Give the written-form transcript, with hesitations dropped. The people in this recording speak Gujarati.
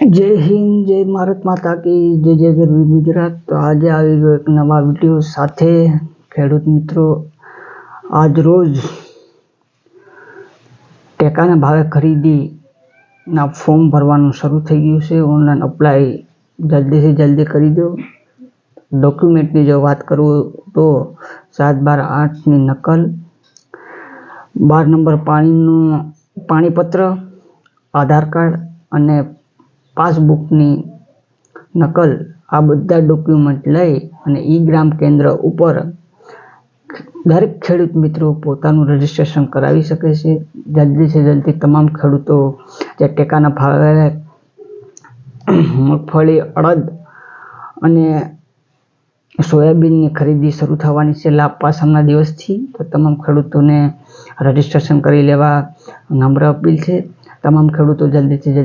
જય હિન્દ, જય ભારત માતા કી જય, જય ગરવી ગુજરાત। તો આજે આવી ગયો એક નવા વિડીયો સાથે। ખેડૂત મિત્રો, આજ રોજ ટેકાના ભાવે ખરીદીના ફોર્મ ભરવાનું શરૂ થઈ ગયું છે। ઓનલાઈન અપ્લાય જલ્દીથી જલ્દી કરી દો। ડોક્યુમેન્ટની જો વાત કરું તો 7/12/8ની નકલ, 12 નંબર પાણીપત્ર, આધાર કાર્ડ અને પાસબુકની નકલ, આ બધા ડોક્યુમેન્ટ લઈ અને ગ્રામ કેન્દ્ર ઉપર દરેક ખેડૂત મિત્રો પોતાનું રજીસ્ટ્રેશન કરાવી શકે છે। જલ્દીથી જલ્દી તમામ ખેડૂતો જે ટેકાના ભાવે મગફળી, અડદ અને સોયાબીનની ખરીદી શરૂ થવાની છે લાભ પાસમના દિવસથી। તો તમામ ખેડૂતોને રજીસ્ટ્રેશન કરી લેવા નમ્ર અપીલ છે। તમામ ખેડૂતો જલ્દીથી જલ્દી